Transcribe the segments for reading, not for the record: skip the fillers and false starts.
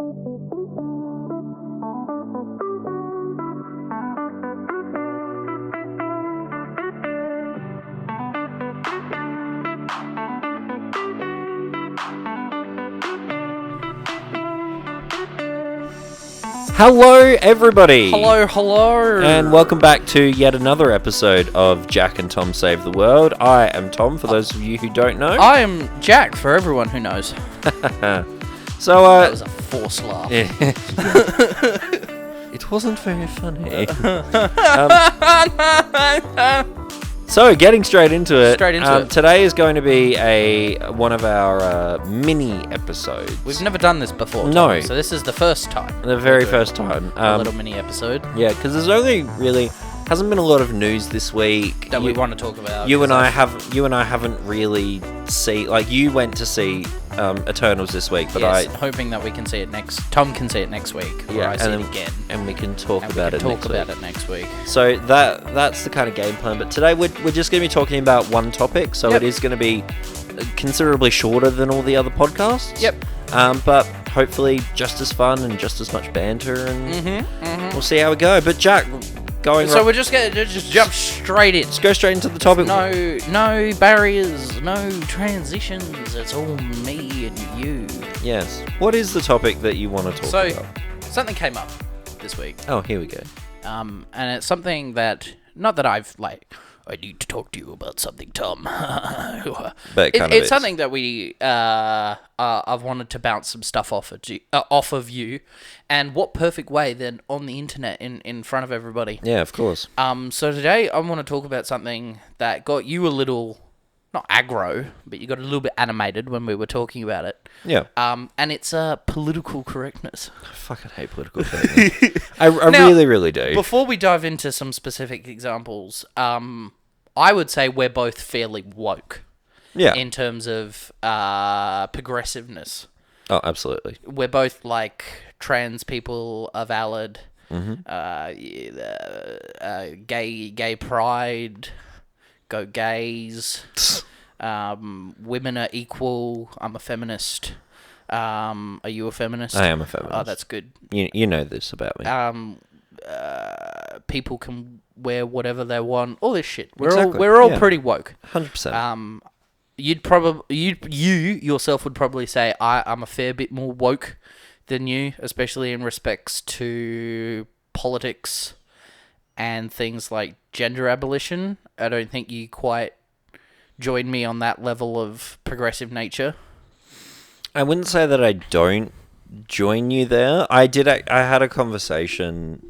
Hello, everybody! Hello! And welcome back to yet another episode of Jack and Tom Save the World. I am Tom, for those of you who don't know. I am Jack, for everyone who knows. So, that was a forced laugh. Yeah. It wasn't very funny. So, getting straight into it. Today is going to be one of our mini episodes. We've never done this before, Tom, No. So this is the first time. The very first time. A little mini episode. Yeah, because there's only really hasn't been a lot of news this week That we want to talk about. You and I haven't really seen. Like, you went to see Eternals this week, but yes, hoping that we can see it Tom can see it next week. Or I see it again, and we can talk about it next week. So that's the kind of game plan. But today we're just going to be talking about one topic. So It is going to be considerably shorter than all the other podcasts. Yep. But hopefully just as fun and just as much banter, and we'll see how we go. But Jack. So we're just going to jump straight in. Just go straight into the topic. No barriers, no transitions. It's all me and you. Yes. What is the topic that you want to talk about? So, something came up this week. Oh, here we go. And it's something that, not that I've, I need to talk to you about something, Tom. But it's something that I've wanted to bounce some stuff off of you, and what perfect way than on the internet in front of everybody. Yeah, of course. So today I want to talk about something that got you a little, not aggro, but you got a little bit animated when we were talking about it. Yeah. And it's political correctness. I fucking hate political correctness. I really, really do. Before we dive into some specific examples, I would say we're both fairly woke. Yeah. In terms of progressiveness. Oh, absolutely. We're both trans people are valid. Gay pride. Go gays. Women are equal. I'm a feminist. Are you a feminist? I am a feminist. Oh, that's good. You know this about me. People can wear whatever they want. All this shit. Exactly. We're all pretty woke. 100%. You yourself would probably say I'm a fair bit more woke than you, especially in respects to politics and things like gender abolition. I don't think you quite join me on that level of progressive nature. I wouldn't say that I don't join you there. I had a conversation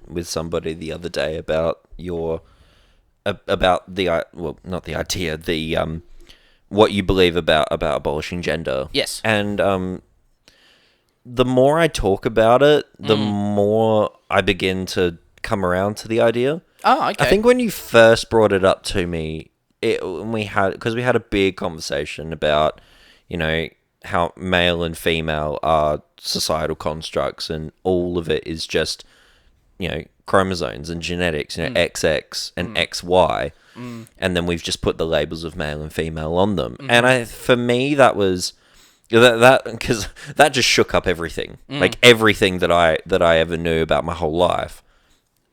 with somebody the other day about not the idea, what you believe about abolishing gender. Yes. And the more I talk about it, the more I begin to come around to the idea. Oh, okay. I think when you first brought it up to me, we had a big conversation about, how male and female are societal constructs, and all of it is just, chromosomes and genetics, XX and XY, and then we've just put the labels of male and female on them. And for me, that was that because that just shook up everything. Like everything that I ever knew about my whole life,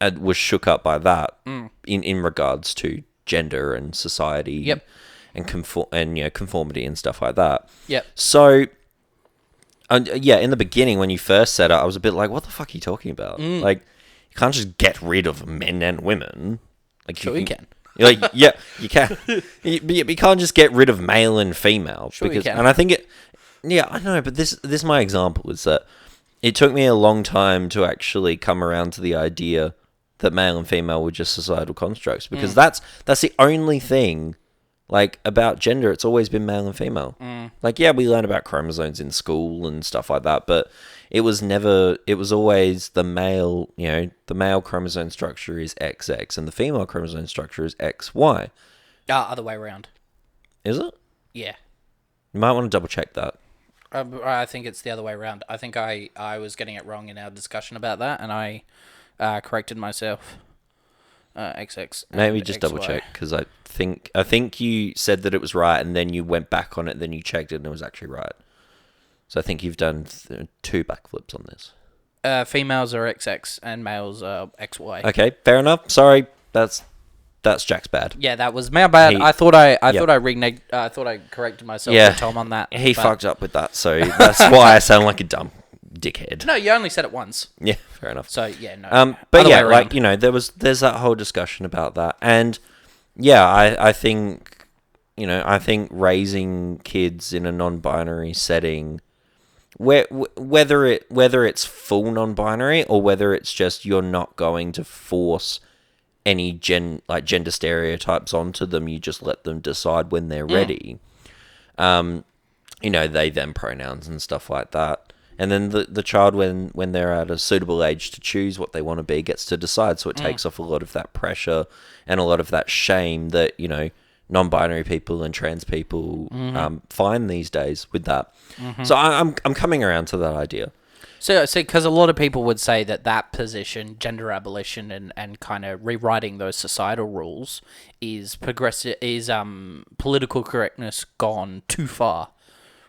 was shook up by that in regards to gender and society. Yep. And conformity and stuff like that. Yep. So, in the beginning when you first said it, I was a bit like, "What the fuck are you talking about? Like, you can't just get rid of men and women. Like, sure, you can. Yeah, you can. You can't just get rid of male and female. Sure, you can. And I think it. Yeah, I know, but this my example is that it took me a long time to actually come around to the idea that male and female were just societal constructs, because that's the only thing. Like, about gender, it's always been male and female. Like, yeah, we learn about chromosomes in school and stuff like that, but it was always the male, the male chromosome structure is XX and the female chromosome structure is XY. Other way around. Is it? Yeah. You might want to double check that. I think it's the other way around. I think I was getting it wrong in our discussion about that, and I corrected myself. XX. Maybe just double check, because I think you said that it was right, and then you went back on it, and then you checked it, and it was actually right. So I think you've done 2 backflips on this. Females are XX and males are XY. Okay, fair enough. Sorry, that's Jack's bad. Yeah, that was my bad. He- I thought I Yep. I thought I corrected myself Yeah. with Tom on that. He but- fucked up with that, so that's why I sound like a dumb dickhead. No, you only said it once. Yeah, fair enough. So yeah, no. But Other yeah, way like around. there's that whole discussion about that, and yeah, I think I think raising kids in a non-binary setting, whether it's full non-binary or whether it's just you're not going to force any gender stereotypes onto them, you just let them decide when they're ready. They them pronouns and stuff like that. And then the child, when they're at a suitable age to choose what they want to be, gets to decide. So it takes off a lot of that pressure and a lot of that shame that, non-binary people and trans people find these days with that. So I'm coming around to that idea. So, because a lot of people would say that position, gender abolition, and kind of rewriting those societal rules, is political correctness gone too far,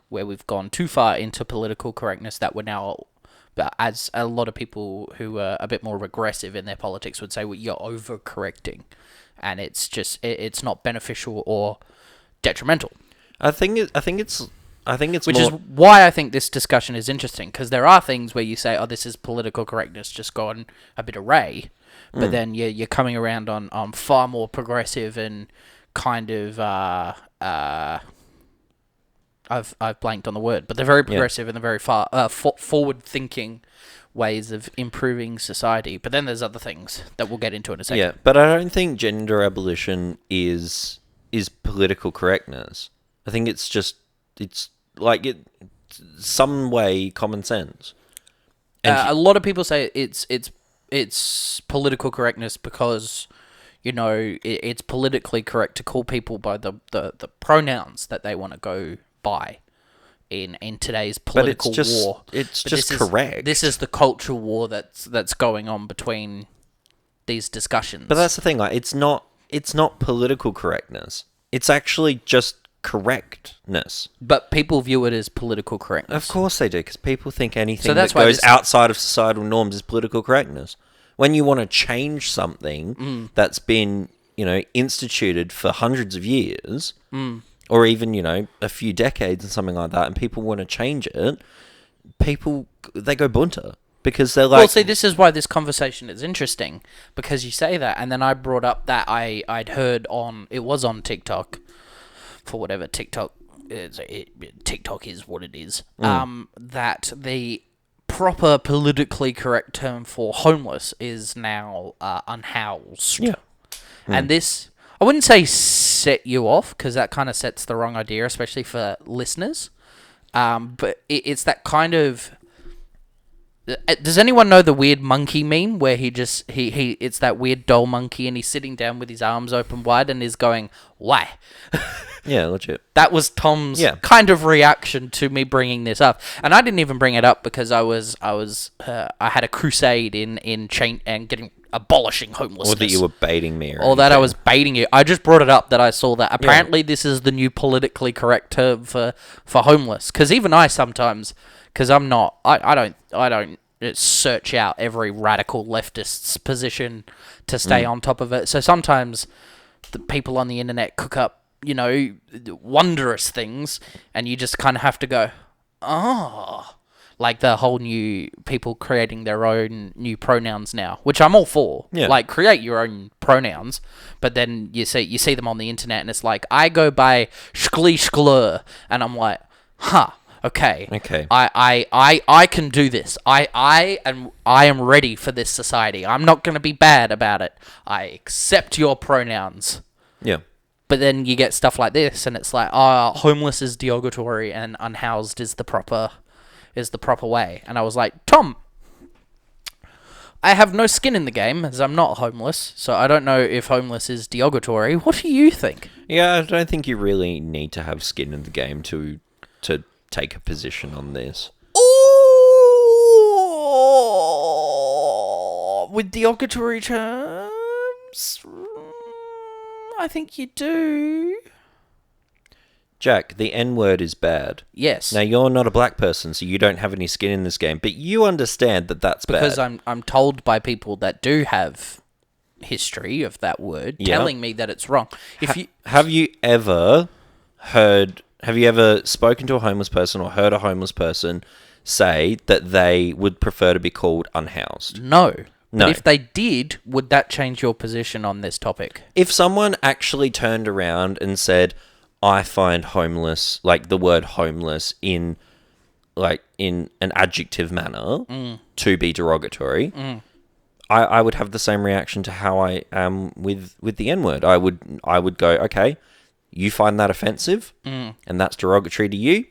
where we've gone too far into political correctness that we're now, as a lot of people who are a bit more regressive in their politics would say, well, you're overcorrecting, and it's just it's not beneficial or detrimental. I think it's Which more, is why I think this discussion is interesting, because there are things where you say, oh, this is political correctness just gone a bit array, but then you're coming around on far more progressive and kind of, I've blanked on the word, but they're very progressive and they're very far forward-thinking ways of improving society. But then there's other things that we'll get into in a second. Yeah, but I don't think gender abolition is political correctness. I think it's some way common sense. And A lot of people say it's political correctness because it's politically correct to call people by the pronouns that they want to go by in today's political war. It's But just correct. This is the cultural war that's going on between these discussions. But that's the thing. Like, it's not political correctness. It's actually just correctness. But people view it as political correctness. Of course they do, because people think anything So that's that why goes this- outside of societal norms is political correctness. When you want to change something that's been, instituted for hundreds of years, or even, a few decades and something like that, and people want to change it, they go bunter. Because they're like... Well, see, this is why this conversation is interesting, because you say that, and then I brought up that I'd heard it was on TikTok, for whatever TikTok is, TikTok is what it is, that the proper politically correct term for homeless is now unhoused. Yeah. And this, I wouldn't say set you off, because that kind of sets the wrong idea, especially for listeners. But it's that kind of... Does anyone know the weird monkey meme where it's that weird doll monkey and he's sitting down with his arms open wide and is going, why? Yeah, legit. That was Tom's kind of reaction to me bringing this up. And I didn't even bring it up because I had a crusade in chain and abolishing homelessness. Or that you were baiting me. Or that I was baiting you. I just brought it up that I saw that apparently this is the new politically correct term for homeless. Because even I sometimes... Because I'm not, I don't search out every radical leftist's position to stay on top of it. So sometimes the people on the internet cook up, wondrous things, and you just kind of have to go, like the whole new people creating their own new pronouns now, which I'm all for. Yeah. Like, create your own pronouns, but then you see them on the internet, and it's like, I go by shklur, and I'm like, huh. Okay. I can do this. I am ready for this society. I'm not going to be bad about it. I accept your pronouns. Yeah. But then you get stuff like this, and it's like, homeless is derogatory, and unhoused is the proper way. And I was like, Tom, I have no skin in the game, as I'm not homeless, so I don't know if homeless is derogatory. What do you think? Yeah, I don't think you really need to have skin in the game to take a position on this. Ooh, with derogatory terms, I think you do. Jack, the N-word is bad. Yes. Now, you're not a black person, so you don't have any skin in this game, but you understand that that's because bad. I'm told by people that do have history of that word telling me that it's wrong. Have you ever spoken to a homeless person or heard a homeless person say that they would prefer to be called unhoused? No. No. But if they did, would that change your position on this topic? If someone actually turned around and said, I find homeless, like the word homeless in an adjective manner to be derogatory, I would have the same reaction to how I am with the N-word. I would go, okay, you find that offensive and that's derogatory to you.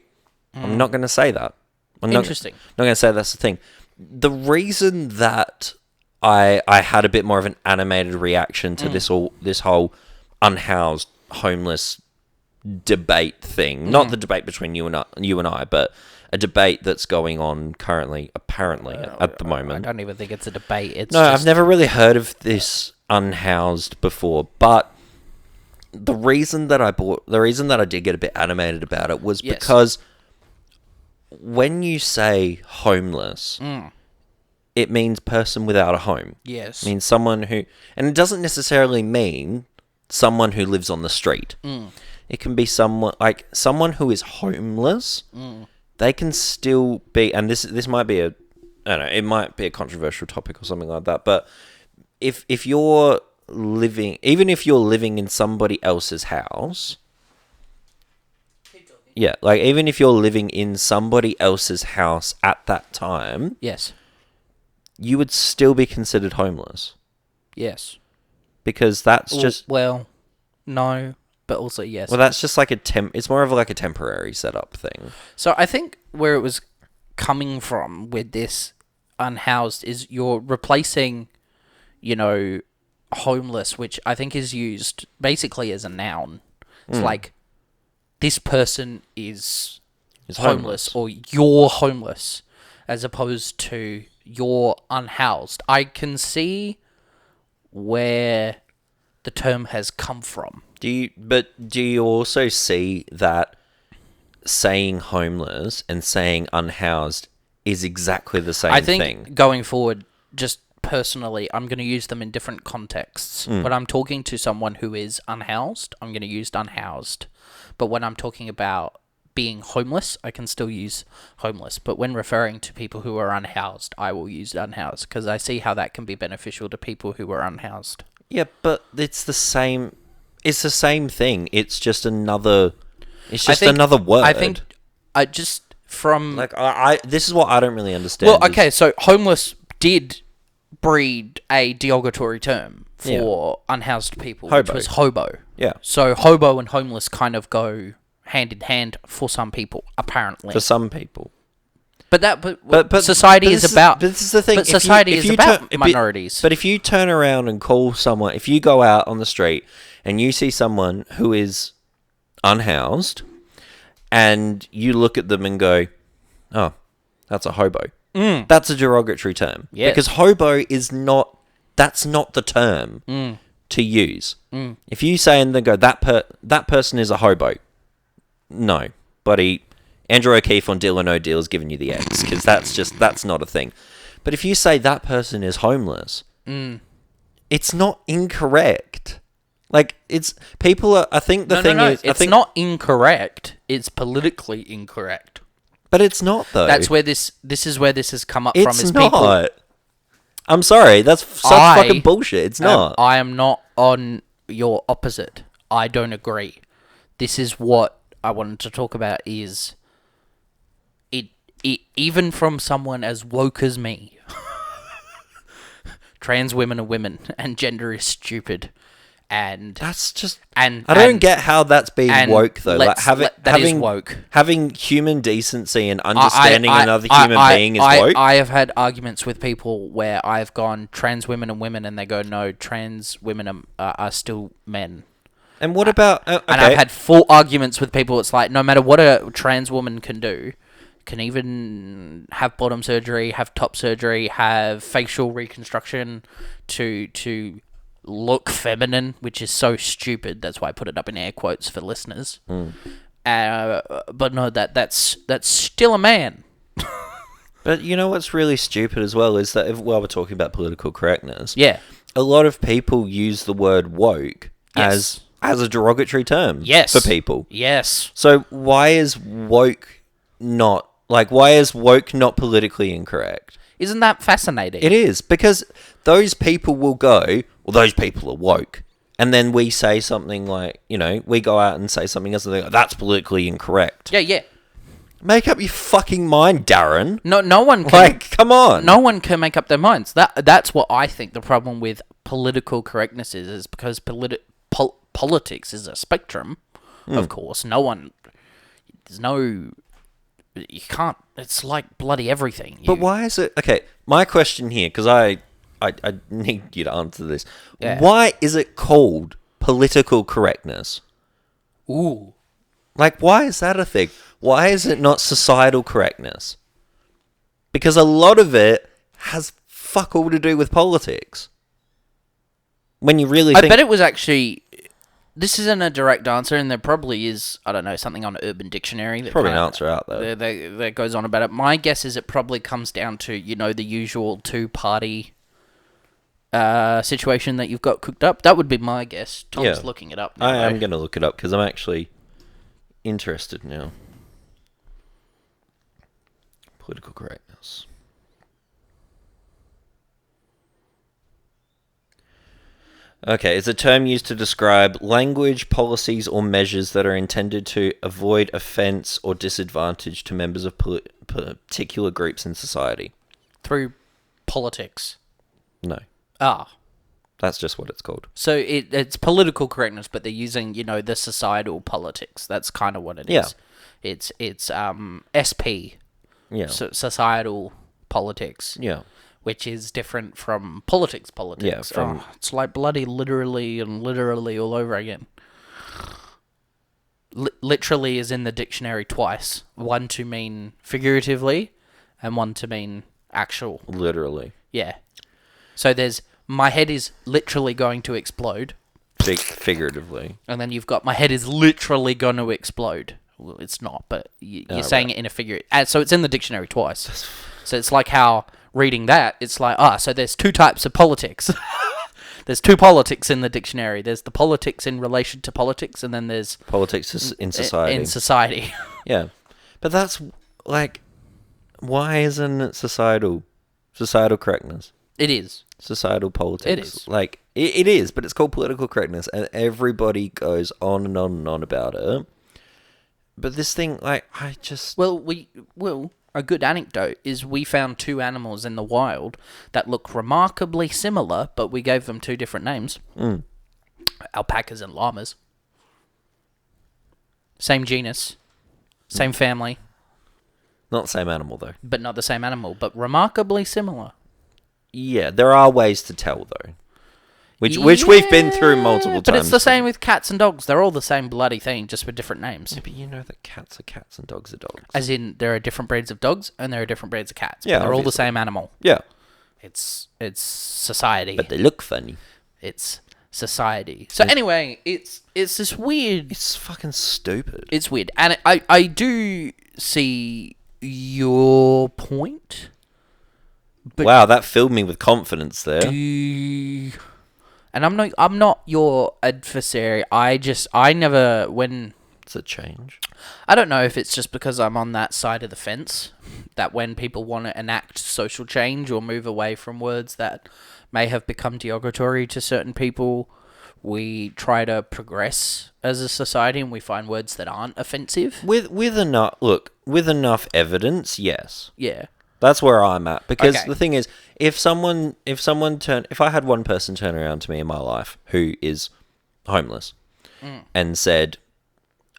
I'm not going to say that. Interesting. Not going to say that's the thing. The reason that I had a bit more of an animated reaction to this whole unhoused homeless debate thing, not the debate between you and I, but a debate that's going on currently, apparently at the moment. I don't even think it's a debate. I've never really heard of this unhoused before, but the reason that I did get a bit animated about it was because when you say homeless, it means person without a home. Yes. It means someone who, and it doesn't necessarily mean someone who lives on the street. It can be someone who is homeless. They can still be, and this might be I don't know, it might be a controversial topic or something like that, but if you're living, even if you're living in somebody else's house, even if you're living in somebody else's house at that time, yes, you would still be considered homeless. Yes. Because that's just... Well, no, but also yes. Well, that's just like it's more of like a temporary setup thing. So I think where it was coming from with this unhoused is you're replacing, homeless, which I think is used basically as a noun. It's like, this person is homeless, or you're homeless, as opposed to you're unhoused. I can see where the term has come from. Do you also see that saying homeless and saying unhoused is exactly the same thing? I think going forward, just personally, I'm going to use them in different contexts. When I'm talking to someone who is unhoused, I'm going to use unhoused. But when I'm talking about being homeless, I can still use homeless. But when referring to people who are unhoused, I will use unhoused, because I see how that can be beneficial to people who are unhoused. Yeah, but it's the same. It's the same thing. It's just another. It's just another word. I think I just from this is what I don't really understand. Well, okay, so homeless did breed a derogatory term for unhoused people, Hobo. which was hobo. Yeah. So hobo and homeless kind of go hand in hand for some people, apparently. For some people. But society is about. But this is the thing. But society is about minorities. But if you turn around and call someone, if you go out on the street and you see someone who is unhoused, and you look at them and go, "Oh, that's a hobo," that's a derogatory term. Yes. Because hobo is not. That's not the term to use. If you say and then go, that person is a hobo. No, buddy. Andrew O'Keefe on Deal or No Deal is giving you the X, because that's not a thing. But if you say that person is homeless, it's not incorrect. Like, it's people are. I think the thing is, it's not incorrect. It's politically incorrect. But it's not, though. That's where this is where this has come up from. It's not. I'm sorry. That's such fucking bullshit. It's not. I am not on your opposite. I don't agree. This is what I wanted to talk about. Is it even from someone as woke as me? Trans women are women, and gender is stupid. And that's just. I don't get how that's being woke, though. Is woke. Having human decency and understanding another human being is woke. I have had arguments with people where I've gone, trans women are women, and they go, no, trans women are still men. And what about... And I've had full arguments with people. It's like, no matter what a trans woman can do, can even have bottom surgery, have top surgery, have facial reconstruction to look feminine, which is so stupid. That's why I put it up in air quotes for listeners. But no, that's still a man. But you know what's really stupid as well is that while we're talking about political correctness, Yeah. a lot of people use the word woke Yes. as a derogatory term Yes. for people. Yes. So why is woke not politically incorrect? Isn't that fascinating? It is, because those people will go, well, those people are woke. And then we say something like, we go out and say something else and they go, that's politically incorrect. Yeah. Make up your fucking mind, Darren. No one can. Come on. No one can make up their minds. That's what I think the problem with political correctness is because politics is a spectrum. Of course, you can't. It's like bloody everything. But why is it... Okay, my question here, because I need you to answer this. Yeah. Why is it called political correctness? Ooh. Why is that a thing? Why is it not societal correctness? Because a lot of it has fuck all to do with politics. When you really think... I bet it was actually... This isn't a direct answer, and there probably is, I don't know, something on Urban Dictionary. That probably an answer out there. That goes on about it. My guess is it probably comes down to, the usual two-party situation that you've got cooked up. That would be my guess. Tom's looking it up now. I am going to look it up because I'm actually interested now. Political correctness. Okay, it's a term used to describe language, policies, or measures that are intended to avoid offence or disadvantage to members of particular groups in society. Through politics. No. That's just what it's called. So it's political correctness, but they're using, the societal politics. That's kind of what it is. It's SP. Yeah. Societal politics. Yeah. Which is different from politics. Yeah, it's like bloody literally all over again. Literally is in the dictionary twice. One to mean figuratively, and one to mean actual. Literally. Yeah. So there's, my head is literally going to explode. Figuratively. And then you've got, my head is literally going to explode. Well, it's not, but you're saying it in a figure. So it's in the dictionary twice. So it's like how reading that, it's like, so there's two types of politics. There's two politics in the dictionary. There's the politics in relation to politics, and then there's... Politics in society. In society. Yeah. But that's, why isn't it societal correctness? It is. Societal politics. It is. It is, but it's called political correctness, and everybody goes on and on and on about it. But this thing, I just... Well, a good anecdote is we found two animals in the wild that look remarkably similar, but we gave them two different names. Alpacas and llamas. Same genus. Same family. Not the same animal, though. But not the same animal, but remarkably similar. Yeah, there are ways to tell, though. Which we've been through multiple times. But it's the same with cats and dogs. They're all the same bloody thing, just with different names. Yeah, but you know that cats are cats and dogs are dogs. As in, there are different breeds of dogs and there are different breeds of cats. Yeah, But they're all the obviously. same animal. Yeah. It's society. But they look funny. It's society. So anyway, it's this weird... It's fucking stupid. It's weird. And I do see your point. But wow, that filled me with confidence there. And I'm not your adversary. I never, when... It's a change. I don't know if it's just because I'm on that side of the fence, that when people want to enact social change or move away from words that may have become derogatory to certain people, we try to progress as a society and we find words that aren't offensive. With enough evidence, yes. Yeah. That's where I'm at, because Okay. the thing is, if I had one person turn around to me in my life who is homeless and said,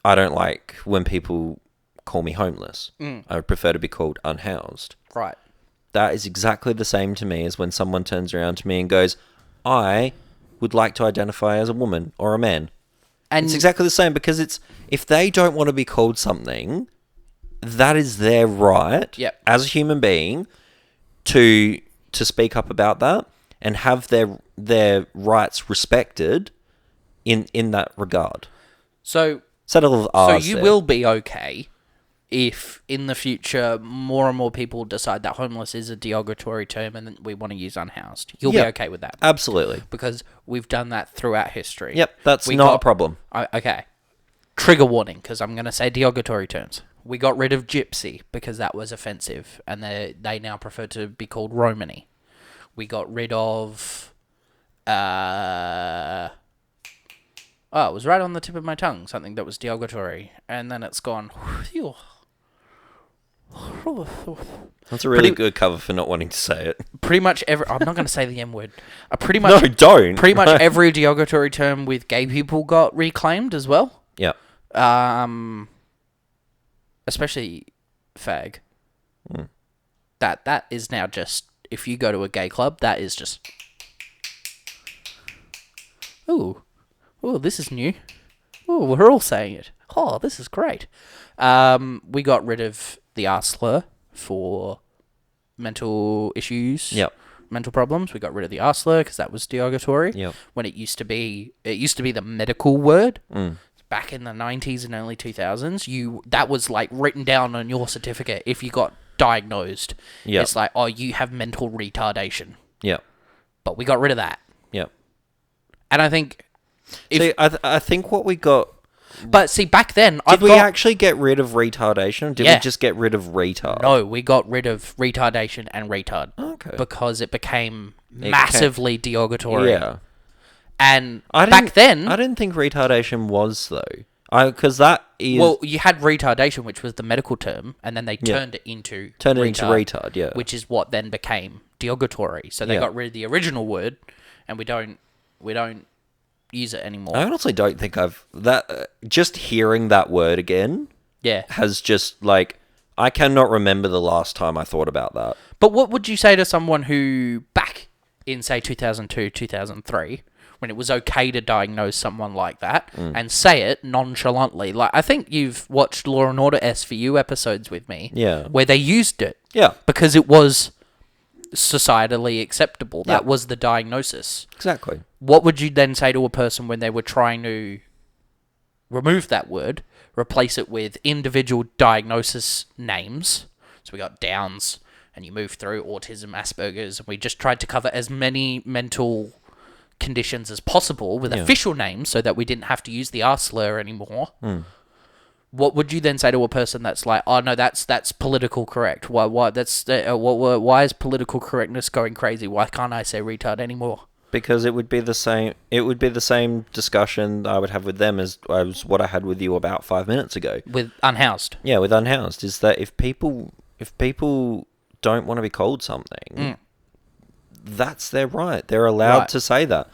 I don't like when people call me homeless. I would prefer to be called unhoused. Right. That is exactly the same to me as when someone turns around to me and goes, I would like to identify as a woman or a man. And It's exactly the same, because if they don't want to be called something, that is their right as a human being to speak up about that and have their rights respected in that regard. So Settle with So R's you there. will be okay if in the future more and more people decide that homeless is a derogatory term and then we want to use unhoused. You'll be Yep. okay with that. Absolutely. Because we've done that throughout history. Yep, that's We not a got- problem. Okay. Trigger warning, because I'm going to say derogatory terms. We got rid of gypsy because that was offensive, and they now prefer to be called Romany. We got rid of... oh, it was right on the tip of my tongue, something that was derogatory, and then it's gone... phew. That's a really Pretty- good cover for not wanting to say it. Pretty much every... I'm not going to say the M word. Pretty No, much, don't. pretty much every derogatory term with gay people got reclaimed as well. Yeah. Especially fag. That is now just, if you go to a gay club, that is just... Ooh, this is new. Ooh, we're all saying it. Oh, this is great. We got rid of the R slur for mental issues. Yep. Mental problems. We got rid of the R slur because that was derogatory. Yep. When it used to be the medical word. Back in the 90s and early 2000s, that was like written down on your certificate if you got diagnosed. Yep. It's like, oh, you have mental retardation. Yeah. But we got rid of that. Yeah. And I think... See, I think what we got... But see, back then... Did we actually get rid of retardation? Or did Yeah. we just get rid of retard? No, we got rid of retardation and retard. Okay. Because it became massively derogatory. Yeah. And I back then... I didn't think retardation was, though. Because that is... Well, you had retardation, which was the medical term, and then they turned it into retard, yeah. which is what then became derogatory. So they got rid of the original word, and we don't use it anymore. I honestly don't think just hearing that word again Yeah. has just, like... I cannot remember the last time I thought about that. But what would you say to someone who, back in, say, 2002, 2003... when it was okay to diagnose someone like that and say it nonchalantly. Like, I think you've watched Law and Order SVU episodes with me. Yeah. Where they used it. Yeah. Because it was societally acceptable. Yeah. That was the diagnosis. Exactly. What would you then say to a person when they were trying to remove that word, replace it with individual diagnosis names? So we got Downs, and you move through autism, Asperger's, and we just tried to cover as many mental conditions as possible with official names so that we didn't have to use the R slur anymore. What would you then say to a person that's like, oh no, that's political correct? Why is political correctness going crazy? Why can't I say retard anymore? Because it would be the same. It would be the same discussion I would have with them as what I had with you about 5 minutes ago. With unhoused. Yeah, with unhoused, is that if people don't want to be called something, that's their right. They're allowed to say that.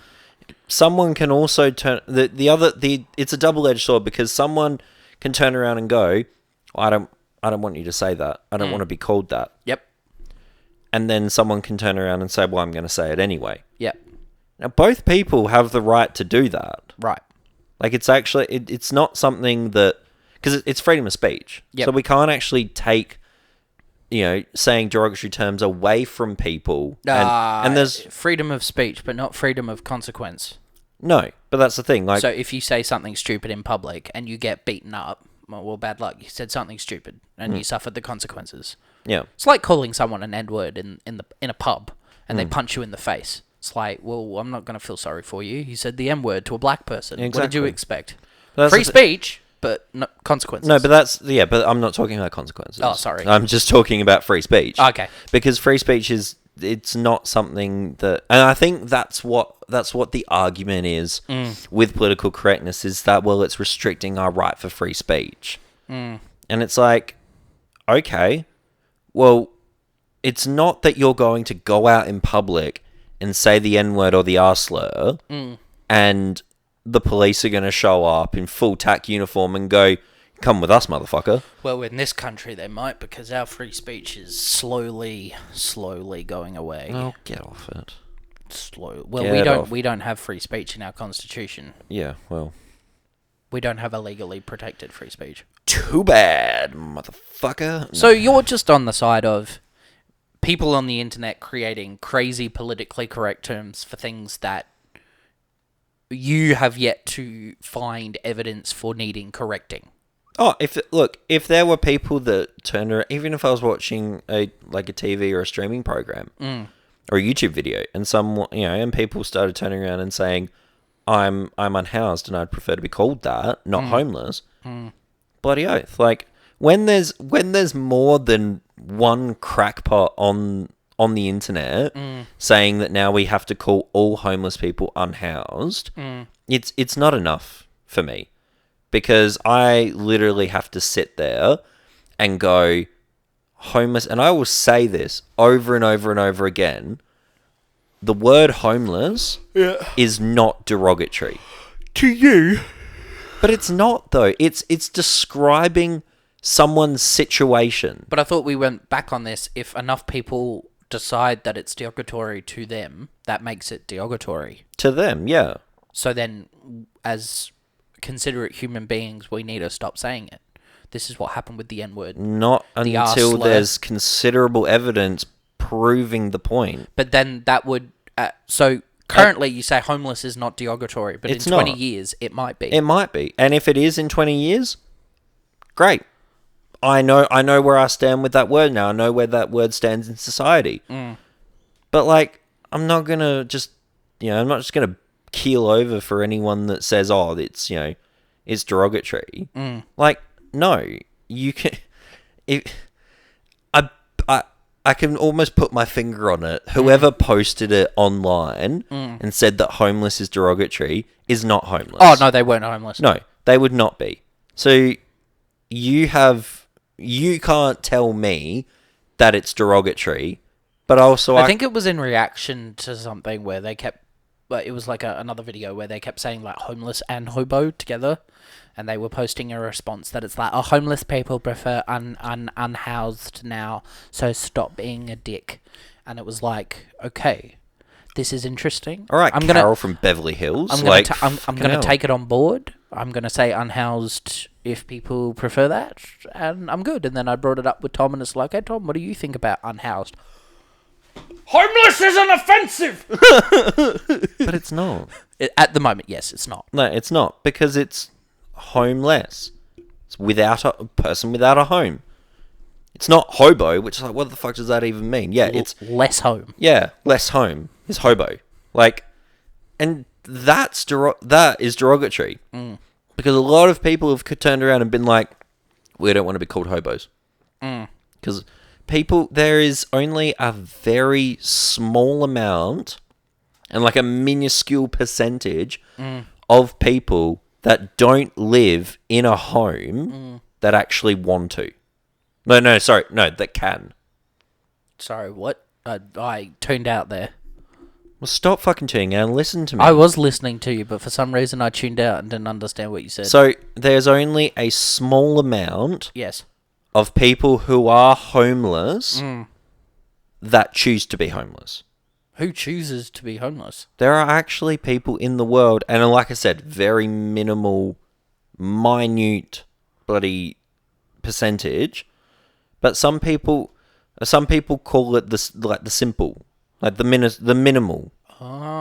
Someone can also turn it's a double-edged sword, because someone can turn around and go, I don't want you to say that. I don't want to be called that. Yep. And then someone can turn around and say, well, I'm going to say it anyway. Yep. Now, both people have the right to do that. Right. Like, it's actually, it's not something that, because it's freedom of speech. Yep. So we can't actually take, saying derogatory terms away from people. And there's... freedom of speech, but not freedom of consequence. No, but that's the thing. Like, So if you say something stupid in public and you get beaten up, well, bad luck. You said something stupid and you suffered the consequences. yeah. It's like calling someone an N-word in a pub and they punch you in the face. It's like, well, I'm not going to feel sorry for you. You said the M-word to a black person. What did you Exactly. expect? But that's Free the speech, but no consequences. No, but but I'm not talking about consequences. Oh, sorry. I'm just talking about free speech. Okay. Because free speech it's not something that, and I think that's what the argument is with political correctness, is that, well, it's restricting our right for free speech. And it's like, okay, well, it's not that you're going to go out in public and say the N-word or the R slur, and the police are going to show up in full tack uniform and go, come with us, motherfucker. Well, in this country they might, because our free speech is slowly going away. Oh, get off it. Slow. Well, Get we don't have free speech in our constitution. Yeah, well, We don't have a legally protected free speech. too bad, motherfucker. So you're just on the side of people on the internet creating crazy politically correct terms for things that you have yet to find evidence for needing correcting. Oh, if there were people that turned around, even if I was watching a TV or a streaming program or a YouTube video, and and people started turning around and saying, I'm unhoused and I'd prefer to be called that, not homeless. Bloody oath! Like when there's more than one crackpot on the internet saying that now we have to call all homeless people unhoused, it's not enough for me. Because I literally have to sit there and go, homeless, and I will say this over and over and over again, the word homeless is not derogatory. To you? But it's not, though. It's describing someone's situation. But I thought we went back on this. If enough people decide that it's derogatory to them, that makes it derogatory. To them, yeah. So then, as considerate human beings, we need to stop saying it. This is what happened with the N-word. Not until there's considerable evidence proving the point. But then that would... so currently you say homeless is not derogatory, but in 20 years it might be. It might be. And if it is in 20 years, great. I know where I stand with that word now. I know where that word stands in society. But I'm not going to just... I'm not just going to keel over for anyone that says, oh, it's it's derogatory. No, you can. I can almost put my finger on it. Whoever posted it online and said that homeless is derogatory is not homeless. Oh no, they weren't homeless. No, they would not be. So you can't tell me that it's derogatory, but also I think it was in reaction to something where they kept. But it was another video where they kept saying homeless and hobo together, and they were posting a response that it's homeless people prefer unhoused now, so stop being a dick. And it was okay, this is interesting. All right, Carol from Beverly Hills. I'm gonna take it on board. I'm gonna say unhoused if people prefer that, and I'm good. And then I brought it up with Tom, and it's hey Tom, what do you think about unhoused? Homeless isn't offensive! But it's not. At the moment, yes, it's not. No, it's not, because it's homeless. It's without a person without a home. It's not hobo, which is what the fuck does that even mean? Yeah, it's... less home. Yeah, less home is hobo. And that is derogatory. Because a lot of people have turned around and been we don't want to be called hobos. Because... there is only a very small amount and a minuscule percentage of people that don't live in a home that actually want to. No, that can. Sorry, what? I tuned out there. Well, stop fucking tuning out and listen to me. I was listening to you, but for some reason I tuned out and didn't understand what you said. So, there's only a small amount... Yes. ...of people who are homeless that choose to be homeless. Who chooses to be homeless? There are actually people in the world, and like I said, very minimal, minute, bloody percentage. But some people call it the simple, the minimal,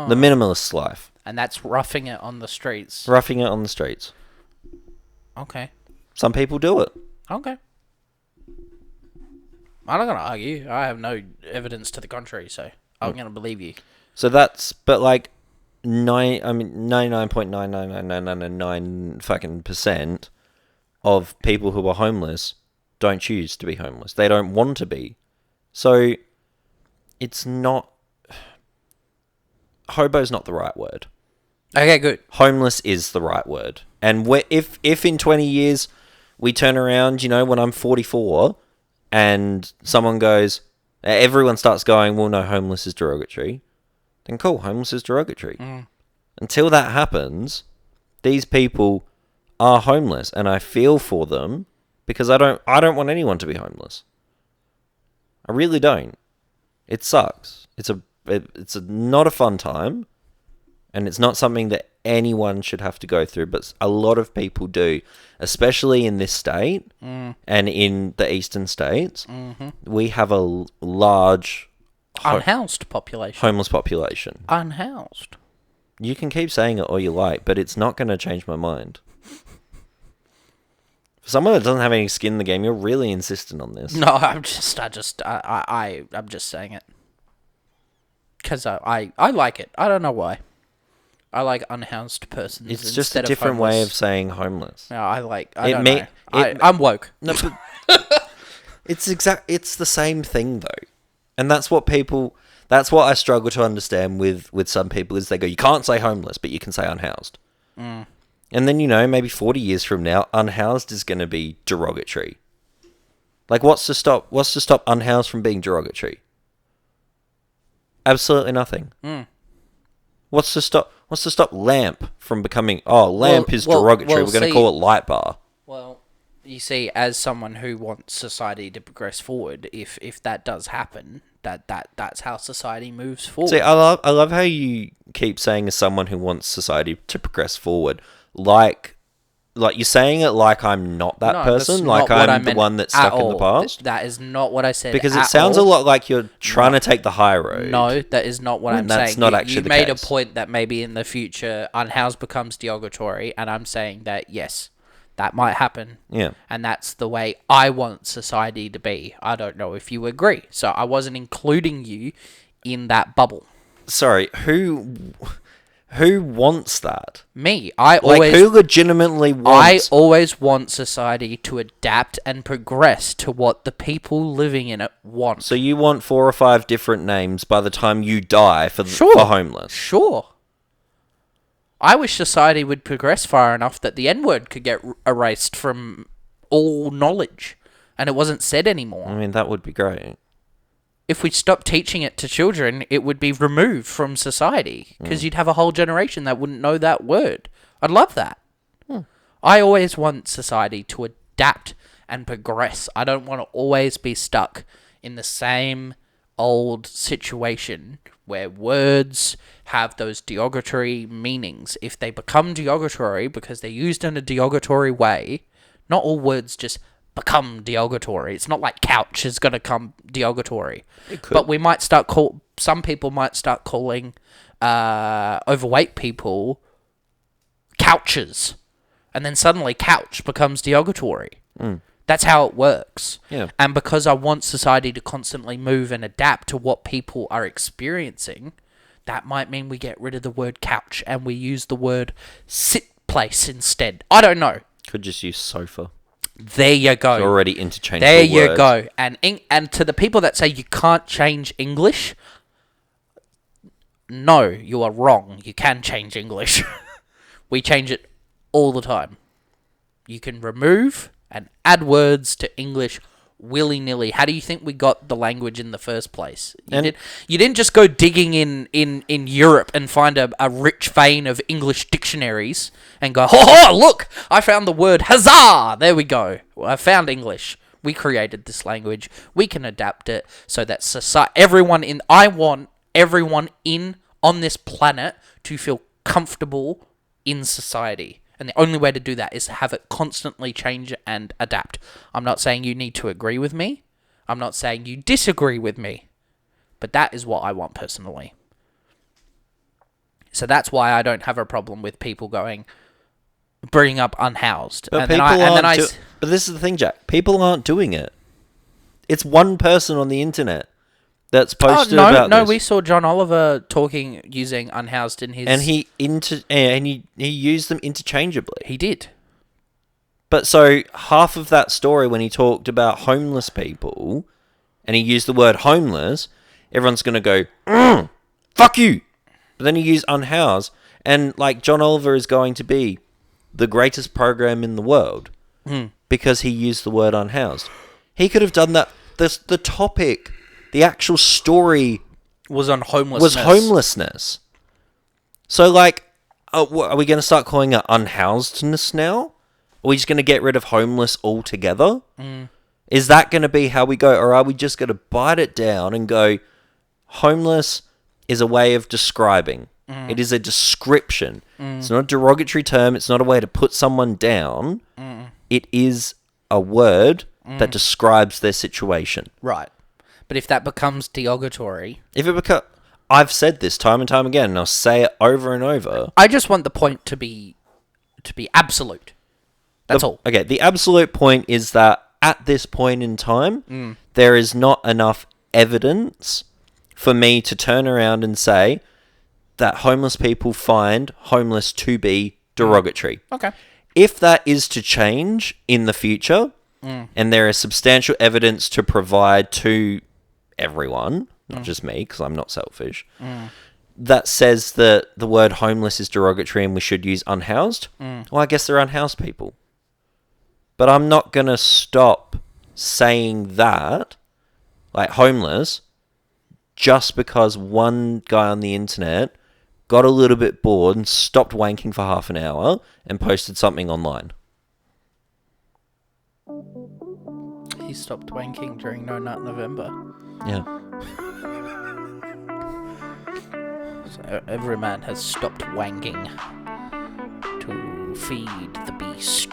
the minimalist life. And that's roughing it on the streets. Roughing it on the streets. Okay. Some people do it. Okay. I'm not going to argue. I have no evidence to the contrary, so I'm going to believe you. So that's, but 99.99999 fucking percent of people who are homeless don't choose to be homeless. They don't want to be. So it's not, hobo's not the right word. Okay, good. Homeless is the right word. And if in 20 years we turn around, when I'm 44... and someone goes, everyone starts going, well, no, homeless is derogatory, then cool, homeless is derogatory. Until that happens, these people are homeless, and I feel for them because I don't want anyone to be homeless. I really don't. It sucks. It's not a fun time, and it's not something that anyone should have to go through, but a lot of people do, especially in this state and in the eastern states. We have a large unhoused population. Homeless population. Unhoused. You can keep saying it all you like, but it's not going to change my mind. For someone that doesn't have any skin in the game, you're really insistent on this. No, I'm just saying it. Because I like it. I don't know why. I like unhoused persons. It's just a different way of saying homeless. No, I don't know. I'm woke. No, but it's the same thing though. And that's what I struggle to understand with some people is they go, you can't say homeless, but you can say unhoused. And then, maybe 40 years from now, unhoused is going to be derogatory. Like, what's to stop unhoused from being derogatory? Absolutely nothing. What's to stop lamp from becoming, lamp is derogatory, we're going to call it light bar. Well, you see, as someone who wants society to progress forward, if that does happen, that's how society moves forward. See, I love how you keep saying as someone who wants society to progress forward, like you're saying it like I'm not that person, like I'm the one that's stuck in the past. That is not what I said. Because it sounds a lot like you're trying to take the high road. No, that is not what I'm saying. That's not actually the case. You made a point that maybe in the future unhoused becomes derogatory, and I'm saying that yes, that might happen. Yeah. And that's the way I want society to be. I don't know if you agree. So I wasn't including you in that bubble. Sorry, who wants that? Me. Who legitimately wants... I always want society to adapt and progress to what the people living in it want. So you want 4 or 5 different names by the time you die for homeless? Sure. I wish society would progress far enough that the N-word could get erased from all knowledge and it wasn't said anymore. I mean, that would be great. If we stopped teaching it to children, it would be removed from society because you'd have a whole generation that wouldn't know that word. I'd love that. I always want society to adapt and progress. I don't want to always be stuck in the same old situation where words have those derogatory meanings. If they become derogatory because they're used in a derogatory way, not all words just become derogatory. It's not like couch is going to come derogatory. But we might some people might start calling overweight people couches. And then suddenly couch becomes derogatory. That's how it works. Yeah. And because I want society to constantly move and adapt to what people are experiencing, that might mean we get rid of the word couch and we use the word sit place instead. I don't know. Could just use sofa. There you go. It's already interchangeable There you words. go. And to the people that say you can't change English, no, you are wrong. You can change English. We change it all the time. You can remove and add words to English willy-nilly. How do you think we got the language in the first place? You didn't just go digging in Europe and find a rich vein of English dictionaries and go, oh, look, I found the word huzzah. There we go. I found English. We created this language. We can adapt it so that I want everyone on this planet to feel comfortable in society. And the only way to do that is to have it constantly change and adapt. I'm not saying you need to agree with me. I'm not saying you disagree with me. But that is what I want personally. So that's why I don't have a problem with people bringing up unhoused. But but this is the thing, Jack. People aren't doing it. It's one person on the internet that's posted about this. No, we saw John Oliver using unhoused in his... And he used them interchangeably. He did. But so half of that story when he talked about homeless people and he used the word homeless, everyone's going to go, fuck you. But then he used unhoused and like John Oliver is going to be the greatest program in the world because he used the word unhoused. He could have done that. The topic... The actual story was on homelessness. So, like, are we going to start calling it unhousedness now? Are we just going to get rid of homeless altogether? Is that going to be how we go? Or are we just going to bite it down and go, homeless is a way of describing. It is a description. It's not a derogatory term. It's not a way to put someone down. It is a word that describes their situation. Right. But if that becomes derogatory... I've said this time and time again, and I'll say it over and over. I just want the point to be absolute. That's all. Okay, the absolute point is that at this point in time, there is not enough evidence for me to turn around and say that homeless people find homeless to be derogatory. Okay. If that is to change in the future, and there is substantial evidence to provide to everyone, not just me, because I'm not selfish, that says that the word homeless is derogatory and we should use unhoused, well, I guess they're unhoused people. But I'm not going to stop saying that, like homeless, just because one guy on the internet got a little bit bored and stopped wanking for half an hour and posted something online. He stopped wanking during No Nut November. Yeah. So every man has stopped wanking to feed the beast.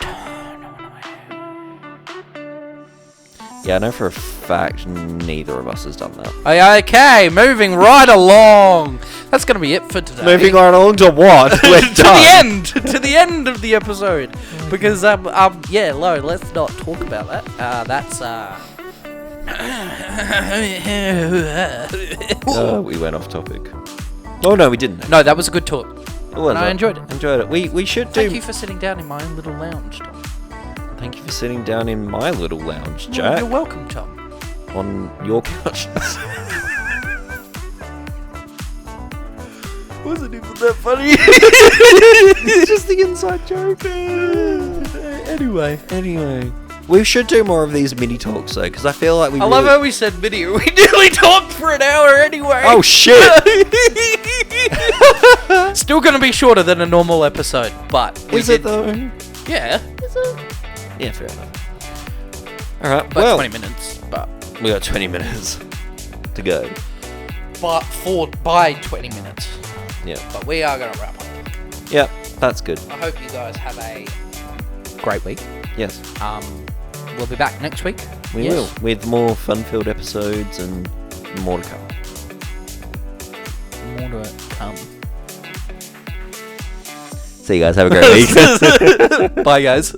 Yeah, I know for a fact neither of us has done that. Okay, moving right along. That's going to be it for today. Moving right along to what? We're to done. the end. To the end of the episode. Because, yeah, Lo, let's not talk about that. That's, We went off topic. Oh, no, we didn't. No, that was a good talk. It was, I enjoyed it. Enjoyed it. We should do... Thank you for sitting down in my own little lounge, Tom. Thank you for sitting down in my little lounge, Well, Jack. you're welcome, Tom. On your couch. Wasn't even that funny. It's just the inside joke. Anyway. We should do more of these mini talks, though, because I feel like we I love how we said video. We nearly talked for an hour anyway. Oh, shit! Still going to be shorter than a normal episode, but... Is it, though? Yeah. Is it? Yeah, fair enough. Alright, Like well... 20 minutes, but... We got 20 minutes to go. But by 20 minutes. Yeah. But we are going to wrap up. Yeah, that's good. I hope you guys have a great week. Yes. We'll be back next week. We will. With more fun-filled episodes and more to come. More to come. See you guys. Have a great week. Bye, guys.